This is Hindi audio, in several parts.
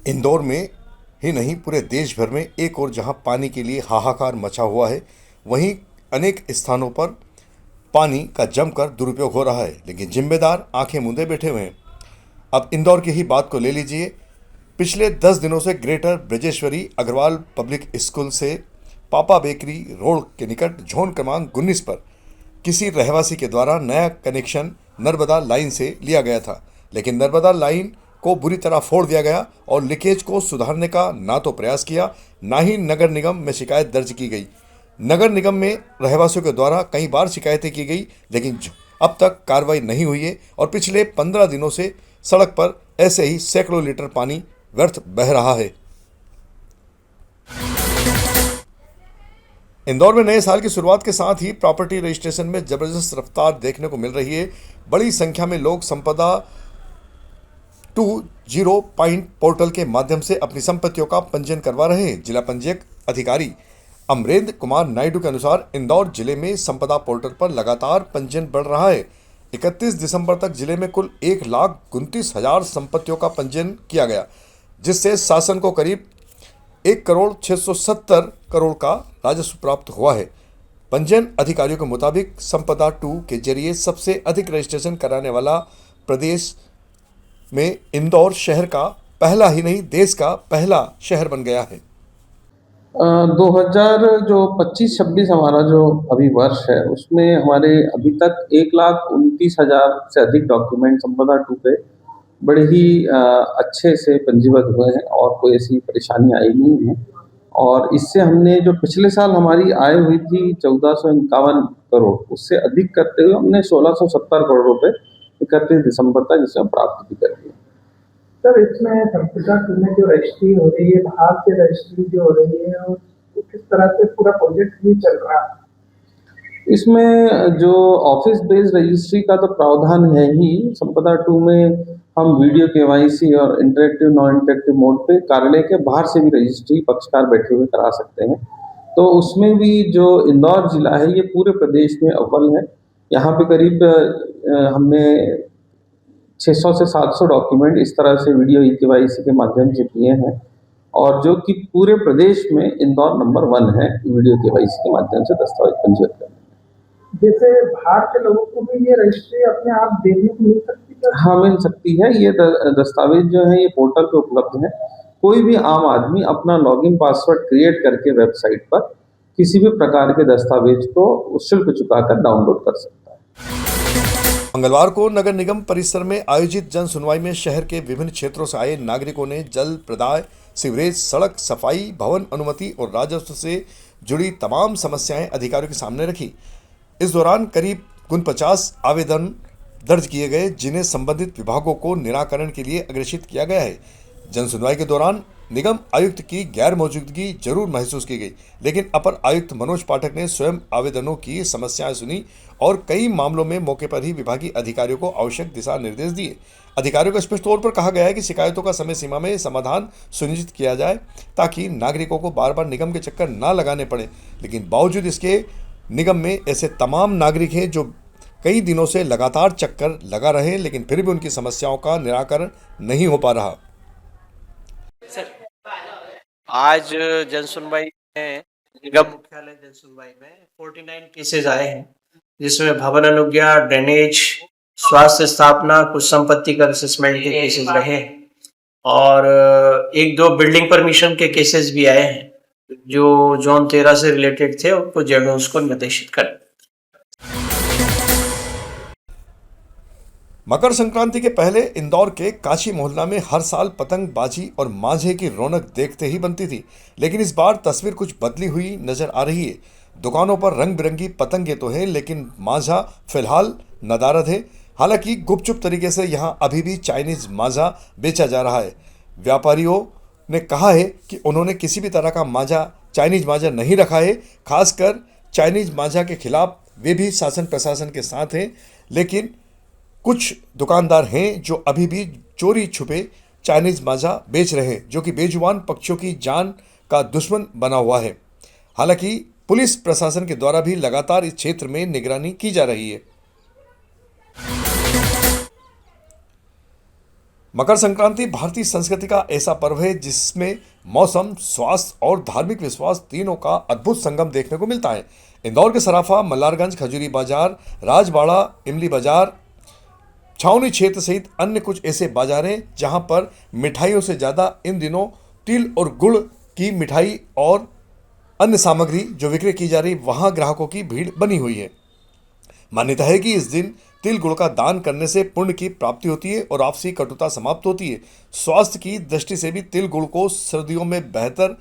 इंदौर में ही नहीं पूरे देश भर में एक और जहां पानी के लिए हाहाकार मचा हुआ है, वहीं अनेक स्थानों पर पानी का जमकर दुरुपयोग हो रहा है, लेकिन जिम्मेदार आंखें मूंदे बैठे हुए हैं। अब इंदौर की ही बात को ले लीजिए। पिछले 10 दिनों से greater Brajeshwari Agarwal public school से पापा बेकरी रोड के निकट झोन क्रमांक 19 पर किसी रहवासी के द्वारा नया कनेक्शन नर्मदा लाइन से लिया गया था, लेकिन नर्मदा लाइन को बुरी तरह फोड़ दिया गया और लीकेज को सुधारने का ना तो प्रयास किया, ना ही नगर निगम में शिकायत दर्ज की गई। नगर निगम में रहवासियों के द्वारा कई बार शिकायतें की गई, लेकिन अब तक कार्रवाई नहीं हुई है और पिछले 15 दिनों से सड़क पर ऐसे ही सैकड़ों लीटर पानी व्यर्थ बह रहा है। इंदौर में नए साल की शुरुआत के साथ ही प्रॉपर्टी रजिस्ट्रेशन में जबरदस्त रफ्तार देखने को मिल रही है। बड़ी संख्या में लोग संपदा 20 पॉइंट पोर्टल के माध्यम से अपनी संपत्तियों का पंजीयन करवा रहे हैं। जिला पंजीयक अधिकारी अमरेंद्र कुमार नायडू के अनुसार इंदौर जिले में संपदा पोर्टल पर लगातार पंजीयन बढ़ रहा है। 31 दिसंबर तक जिले में कुल 1,29,000 संपत्तियों का पंजीयन किया गया, जिससे शासन को करीब 1,670 करोड़ का राजस्व प्राप्त हुआ है। पंजीयन अधिकारियों के मुताबिक संपदा 2 के जरिए सबसे अधिक रजिस्ट्रेशन कराने वाला प्रदेश में इंदौर शहर का पहला ही नहीं देश का पहला शहर बन गया है। 2000 जो 25-26 हमारा जो अभी वर्ष है उसमें हमारे अभी तक 1,29,000 से अधिक डॉक्यूमेंट संपदा 2 पे बड़े ही अच्छे से पंजीबद्ध हुए हैं और कोई ऐसी परेशानी आई नहीं है। और इससे हमने जो पिछले साल हमारी आय हुई थी 1451 करोड़, उससे अधिक करते हुए हमने 1670 करोड़ रुपए 31 दिसंबर तक इसमें प्राप्त भी कर लिया। सर, इसमें संपदा टू में जो रजिस्ट्री हो रही है, बाहर से रजिस्ट्री जो हो रही है, और किस तरह से पूरा प्रोजेक्ट भी चल रहा है? इसमें जो ऑफिस बेस्ड रजिस्ट्री का तो प्रावधान है ही। संपदा 2 में हम वीडियो केवाईसी और इंटरेक्टिव नॉन इंटरेक्टिव मोड पे कार्यालय के बाहर से भी रजिस्ट्री पक्षकार बैठे हुए करा सकते हैं। तो उसमें भी जो इंदौर जिला है ये पूरे प्रदेश में अव्वल है। यहाँ पे करीब हमने 600 से 700 डॉक्यूमेंट इस तरह से वीडियो ई-केवाईसी के माध्यम से किए हैं, और जो कि पूरे प्रदेश में इंदौर नंबर 1 है वीडियो केवाईसी के माध्यम से दस्तावेज पंजीकृत करने। जैसे बाहर के लोगों को भी ये रजिस्ट्री अपने आप देखने को मिल सकती है? हाँ, मिल सकती है। ये दस्तावेज जो है ये पोर्टल पे उपलब्ध है। कोई भी आम आदमी अपना लॉगिन पासवर्ड क्रिएट करके वेबसाइट पर किसी भी प्रकार के दस्तावेज को शुल्क चुकाकर डाउनलोड कर सकता है। मंगलवार को नगर निगम परिसर में आयोजित जन सुनवाई में शहर के विभिन्न क्षेत्रों से आए नागरिकों ने जल प्रदाय, सीवरेज, सड़क, सफाई, भवन अनुमति और राजस्व से जुड़ी तमाम समस्याएं अधिकारियों के सामने रखी। इस दौरान करीब 49 आवेदन दर्ज किए गए, जिन्हें संबंधित विभागों को निराकरण के लिए अग्रेषित किया गया है। जन सुनवाई के दौरान निगम आयुक्त की गैर मौजूदगी जरूर महसूस की गई, लेकिन अपर आयुक्त मनोज पाठक ने स्वयं आवेदनों की समस्याएं सुनी और कई मामलों में मौके पर ही विभागीय अधिकारियों को आवश्यक दिशा निर्देश दिए। अधिकारियों को स्पष्ट तौर पर कहा गया है कि शिकायतों का समय सीमा में समाधान सुनिश्चित किया जाए, ताकि नागरिकों को बार बार निगम के चक्कर न लगाने पड़े। लेकिन बावजूद इसके निगम में ऐसे तमाम नागरिक हैं जो कई दिनों से लगातार चक्कर लगा रहे हैं, लेकिन फिर भी उनकी समस्याओं का निराकरण नहीं हो पा रहा। सर, आज जन सुनवाई में निगम मुख्यालय जन सुनवाई में 49 केसेस आए हैं, जिसमें भवन अनुज्ञा, ड्रेनेज, स्वास्थ्य स्थापना, कुछ संपत्ति कर असेसमेंट के केसेस रहे हैं और एक दो बिल्डिंग परमिशन के केसेस भी आए हैं जो जोन 13 से रिलेटेड थे, उनको जगह उसको निर्देशित कर। मकर संक्रांति के पहले इंदौर के काशी मोहल्ला में हर साल पतंगबाजी और मांझे की रौनक देखते ही बनती थी, लेकिन इस बार तस्वीर कुछ बदली हुई नजर आ रही है। दुकानों पर रंग बिरंगी पतंगे तो हैं, लेकिन मांझा फिलहाल नदारद है। हालांकि गुपचुप तरीके से यहां अभी भी चाइनीज मांझा बेचा जा रहा है। व्यापारियों ने कहा है कि उन्होंने किसी भी तरह का मांझा, चाइनीज मांझा नहीं रखा है। खासकर चाइनीज मांझा के खिलाफ वे भी शासन प्रशासन के साथ हैं, लेकिन कुछ दुकानदार हैं जो अभी भी चोरी छुपे चाइनीज मांझा बेच रहे हैं, जो कि बेजुबान पक्षियों की जान का दुश्मन बना हुआ है। हालांकि पुलिस प्रशासन के द्वारा भी लगातार इस क्षेत्र में निगरानी की जा रही है। मकर संक्रांति भारतीय संस्कृति का ऐसा पर्व है जिसमें मौसम, स्वास्थ्य और धार्मिक विश्वास तीनों का अद्भुत संगम देखने को मिलता है। इंदौर के सराफा, मल्हारगंज, खजूरी बाजार, राजबाड़ा, इमली बाजार, छावनी क्षेत्र सहित अन्य कुछ ऐसे बाजार हैं जहां पर मिठाइयों से ज़्यादा इन दिनों तिल और गुड़ की मिठाई और अन्य सामग्री जो विक्रय की जा रही, वहां ग्राहकों की भीड़ बनी हुई है। मान्यता है कि इस दिन तिल गुड़ का दान करने से पुण्य की प्राप्ति होती है और आपसी कटुता समाप्त होती है। स्वास्थ्य की दृष्टि से भी तिल गुड़ को सर्दियों में बेहतर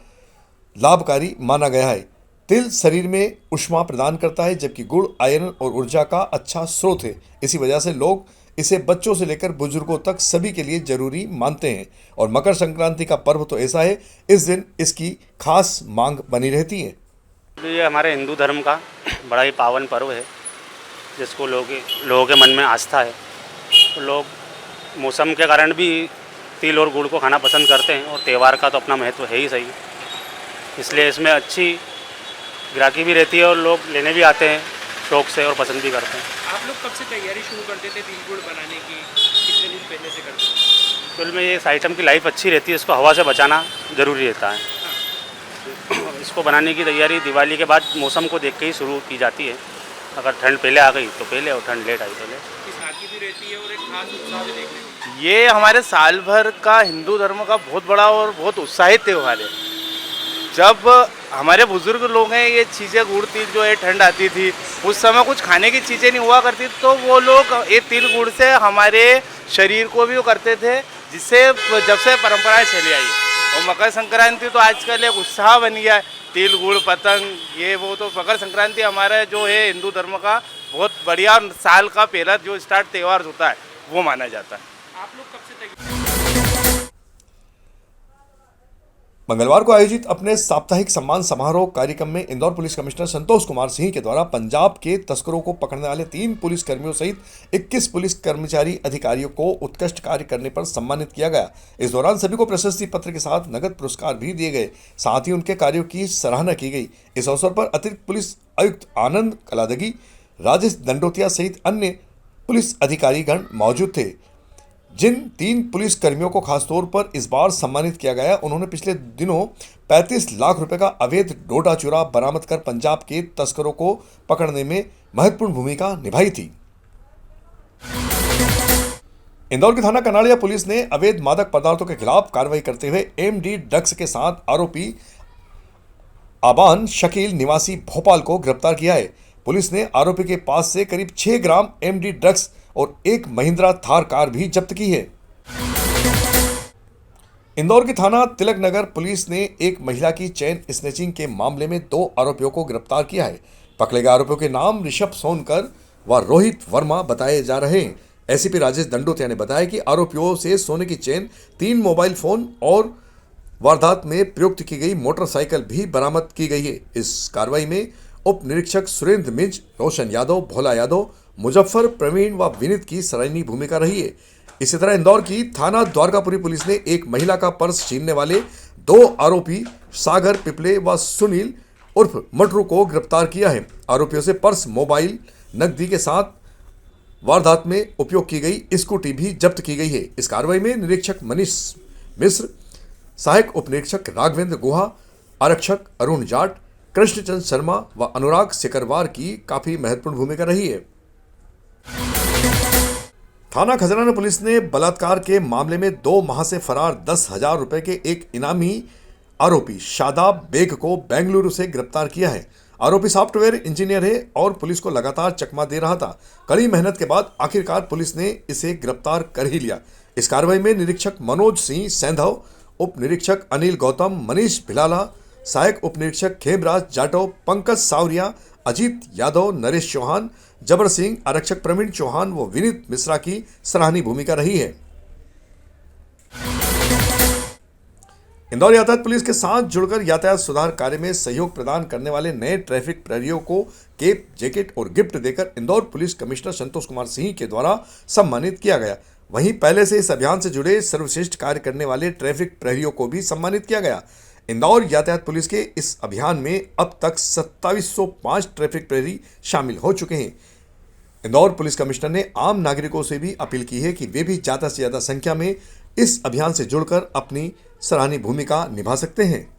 लाभकारी माना गया है। तिल शरीर में ऊष्मा प्रदान करता है जबकि गुड़ आयरन और ऊर्जा का अच्छा स्रोत है। इसी वजह से लोग इसे बच्चों से लेकर बुजुर्गों तक सभी के लिए जरूरी मानते हैं और मकर संक्रांति का पर्व तो ऐसा है, इस दिन इसकी खास मांग बनी रहती है। ये हमारे हिंदू धर्म का बड़ा ही पावन पर्व है जिसको लोगों के मन में आस्था है। तो लोग मौसम के कारण भी तिल और गुड़ को खाना पसंद करते हैं और त्यौहार का तो अपना महत्व है ही सही, इसलिए इसमें अच्छी ग्राहकी भी रहती है और लोग लेने भी आते हैं शौक से और पसंद भी करते हैं। आप लोग कब से तैयारी शुरू करते थे तिल गुड़ बनाने की, कितने दिन पहले से करते थे? तिल में ये इस आइटम की लाइफ अच्छी रहती है, इसको हवा से बचाना ज़रूरी रहता है। इसको बनाने की तैयारी दिवाली के बाद मौसम को देख के ही शुरू की जाती है। अगर ठंड पहले आ गई तो पहले और ठंड लेट आई तो लेट। की सादगी भी रहती है और एक खास उत्साह भी देखने को मिलता ये हमारे साल भर का हिंदू धर्म का बहुत बड़ा और बहुत उत्साहित त्यौहार है। जब हमारे बुजुर्ग लोग हैं, ये चीज़ें गुड़ तिल जो है ठंड आती थी, उस समय कुछ खाने की चीज़ें नहीं हुआ करती, तो वो लोग ये तिल गुड़ से हमारे शरीर को भी वो करते थे, जिससे जब से परंपराएं चली आई। और मकर संक्रांति तो आजकल एक उत्साह बन गया है, तिल गुड़ पतंग ये वो। तो मकर संक्रांति हमारा जो है हिंदू धर्म का बहुत बढ़िया साल का पहला जो स्टार्ट त्यौहार होता है वो माना जाता है। है। आप लोग कब से तैयारी मंगलवार को आयोजित अपने साप्ताहिक सम्मान समारोह कार्यक्रम में इंदौर पुलिस कमिश्नर संतोष कुमार सिंह के द्वारा पंजाब के तस्करों को पकड़ने वाले 3 पुलिस कर्मियों सहित 21 पुलिस कर्मचारी अधिकारियों को उत्कृष्ट कार्य करने पर सम्मानित किया गया। इस दौरान सभी को प्रशस्ति पत्र के साथ नगद पुरस्कार भी दिए गए, साथ ही उनके कार्यों की सराहना की गई। इस अवसर पर अतिरिक्त पुलिस आयुक्त आनंद कलादगी, राजेश दंडोतिया सहित अन्य पुलिस अधिकारीगण मौजूद थे। जिन 3 पुलिस कर्मियों को खासतौर पर इस बार सम्मानित किया गया, उन्होंने पिछले दिनों 35 लाख रुपए का अवैध डोडा चूरा बरामद कर पंजाब के तस्करों को पकड़ने में महत्वपूर्ण भूमिका निभाई थी। इंदौर की थाना कनाड़िया पुलिस ने अवैध मादक पदार्थों के खिलाफ कार्रवाई करते हुए एमडी ड्रग्स के साथ आरोपी आबान शकील निवासी भोपाल को गिरफ्तार किया है। पुलिस ने आरोपी के पास से करीब 6 ग्राम एमडी ड्रग्स और एक महिंद्रा थार कार भी जब्त की है। इंदौर की थाना तिलक नगर पुलिस ने एक महिला की चेन स्नैचिंग के मामले में 2 आरोपियों को गिरफ्तार किया है। पकड़े गए आरोपियों के नाम ऋषभ सोनकर व रोहित वर्मा बताए जा रहे हैं। एसीपी राजेश दंडोतिया ने बताया कि आरोपियों से सोने की चेन, 3 मोबाइल फोन और वारदात में प्रयुक्त की गई मोटरसाइकिल भी बरामद की गई है। इस कार्रवाई में उप निरीक्षक सुरेंद्र मिंज, रोशन यादव, भोला यादव, मुजफ्फर, प्रवीण व विनीत की सराहनीय भूमिका रही है। इसी तरह इंदौर की थाना द्वारकापुरी पुलिस ने एक महिला का पर्स छीनने वाले 2 आरोपी सागर पिपले व सुनील उर्फ मटरू को गिरफ्तार किया है। आरोपियों से पर्स, मोबाइल, नकदी के साथ वारदात में उपयोग की गई स्कूटी भी जब्त की गई है। इस कार्रवाई में निरीक्षक मनीष मिश्र, सहायक उप निरीक्षक राघवेंद्र गुहा, आरक्षक अरुण जाट, कृष्णचंद शर्मा व अनुराग सिकरवार की काफी महत्वपूर्ण भूमिका रही है। थाना खजराना पुलिस ने बलात्कार के मामले में 2 माह से फरार 10,000 रुपए के एक इनामी आरोपी शादाब बेग को बेंगलुरु से गिरफ्तार किया है। आरोपी सॉफ्टवेयर इंजीनियर है और पुलिस को लगातार चकमा दे रहा था। कड़ी मेहनत के बाद आखिरकार पुलिस ने इसे गिरफ्तार कर ही लिया। इस कार्रवाई में निरीक्षक मनोज सिंह सैंधव, उप निरीक्षक अनिल गौतम, मनीष भिलाला, सहायक उप निरीक्षक खेमराज जाटव, पंकज सावरिया, अजीत यादव, नरेश चौहान, जबर सिंह, आरक्षक प्रवीण चौहान व विनीत मिश्रा की सराहनीय भूमिका रही है। इंदौर यातायात पुलिस के साथ जुड़कर यातायात सुधार कार्य में सहयोग प्रदान करने वाले नए ट्रैफिक प्रहरियों को केप, जैकेट और गिफ्ट देकर इंदौर पुलिस कमिश्नर संतोष कुमार सिंह के द्वारा सम्मानित किया गया। वहीं पहले से इस अभियान से जुड़े सर्वश्रेष्ठ कार्य करने वाले ट्रैफिक प्रहरियों को भी सम्मानित किया गया। इंदौर यातायात पुलिस के इस अभियान में अब तक 2705 ट्रैफिक प्रहरी शामिल हो चुके हैं। इंदौर पुलिस कमिश्नर ने आम नागरिकों से भी अपील की है कि वे भी ज़्यादा से ज़्यादा संख्या में इस अभियान से जुड़कर अपनी सराहनीय भूमिका निभा सकते हैं।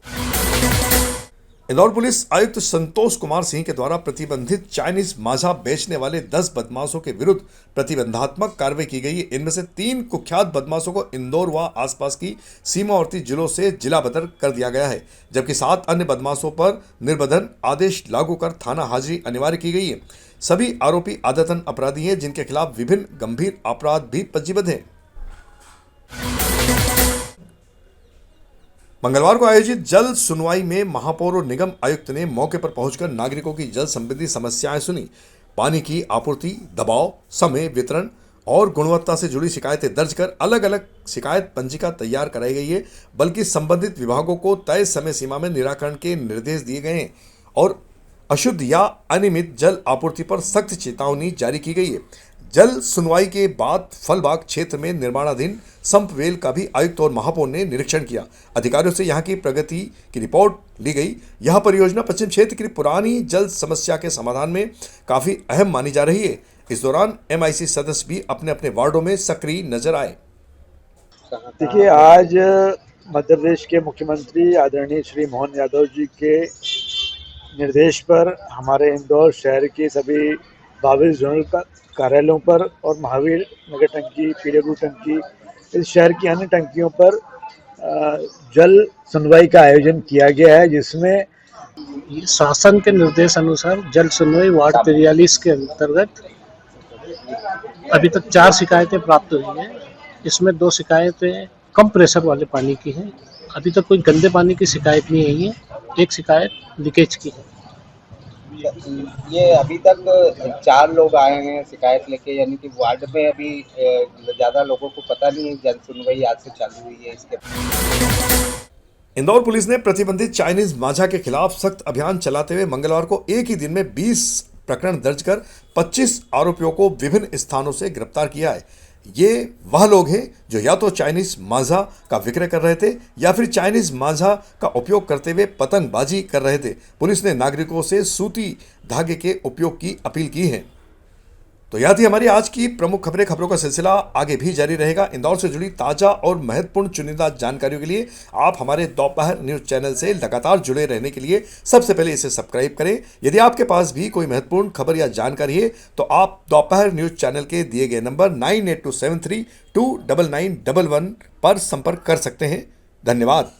इंदौर पुलिस आयुक्त संतोष कुमार सिंह के द्वारा प्रतिबंधित चाइनीज माजा बेचने वाले 10 बदमाशों के विरुद्ध प्रतिबंधात्मक कार्रवाई की गई है। इनमें से 3 कुख्यात बदमाशों को इंदौर व आसपास की सीमावर्ती जिलों से जिला बदर कर दिया गया है, जबकि 7 अन्य बदमाशों पर निर्बंधन आदेश लागू कर थाना हाजिरी अनिवार्य की गई है। सभी आरोपी आदतन अपराधी हैं, जिनके खिलाफ विभिन्न गंभीर अपराध भी पंजीबद्ध हैं। मंगलवार को आयोजित जल सुनवाई में महापौर और निगम आयुक्त ने मौके पर पहुंचकर नागरिकों की जल संबंधी समस्याएं सुनी। पानी की आपूर्ति, दबाव, समय, वितरण और गुणवत्ता से जुड़ी शिकायतें दर्ज कर अलग अलग शिकायत पंजिका तैयार कराई गई है, बल्कि संबंधित विभागों को तय समय सीमा में निराकरण के निर्देश दिए गए हैं और अशुद्ध या अनियमित जल आपूर्ति पर सख्त चेतावनी जारी की गई है। जल सुनवाई के बाद फलबाग क्षेत्र में निर्माणाधीन संप वेल का भी आयुक्त और महापौर ने निरीक्षण किया। अधिकारियों से यहां की प्रगति की रिपोर्ट ली गई। यह परियोजना पश्चिम क्षेत्र की पुरानी जल समस्या के समाधान में काफी अहम मानी जा रही है। इस दौरान MIC सदस्य भी अपने अपने वार्डों में सक्रिय नजर आए। देखिए, आज मध्य प्रदेश के मुख्यमंत्री आदरणीय श्री मोहन यादव जी के निर्देश पर हमारे इंदौर शहर के सभी 22 जोनल कार्यालयों पर और महावीर नगर टंकी, PW टंकी, इस शहर की अन्य टंकियों पर जल सुनवाई का आयोजन किया गया है, जिसमें शासन के निर्देश अनुसार जल सुनवाई वार्ड 43 के अंतर्गत अभी तक 4 शिकायतें प्राप्त हुई हैं। इसमें 2 शिकायतें कम प्रेशर वाले पानी की हैं। अभी तक कोई गंदे पानी की शिकायत नहीं आई है। एक शिकायत लीकेज की है। ये अभी तक 4 लोग आए हैं शिकायत लेके, यानी कि वार्ड में अभी ज़्यादा लोगों को पता नहीं है जल सुनवाई आज से चालू हुई है। इसके इंदौर पुलिस ने प्रतिबंधित चाइनीज माजा के खिलाफ सख्त अभियान चलाते हुए मंगलवार को एक ही दिन में 20 प्रकरण दर्ज कर 25 आरोपियों को विभिन्न स्थानों से गिरफ्तार किया है। ये वह लोग हैं जो या तो चाइनीज माजा का विक्रय कर रहे थे या फिर चाइनीज माजा का उपयोग करते हुए पतंगबाजी कर रहे थे। पुलिस ने नागरिकों से सूती धागे के उपयोग की अपील की है। तो यह थी हमारी आज की प्रमुख खबरों का सिलसिला आगे भी जारी रहेगा। इंदौर से जुड़ी ताजा और महत्वपूर्ण चुनिंदा जानकारियों के लिए आप हमारे दोपहर न्यूज चैनल से लगातार जुड़े रहने के लिए सबसे पहले इसे सब्सक्राइब करें। यदि आपके पास भी कोई महत्वपूर्ण खबर या जानकारी है तो आप दोपहर न्यूज चैनल के दिए गए नंबर 9827329911 पर संपर्क कर सकते हैं। धन्यवाद।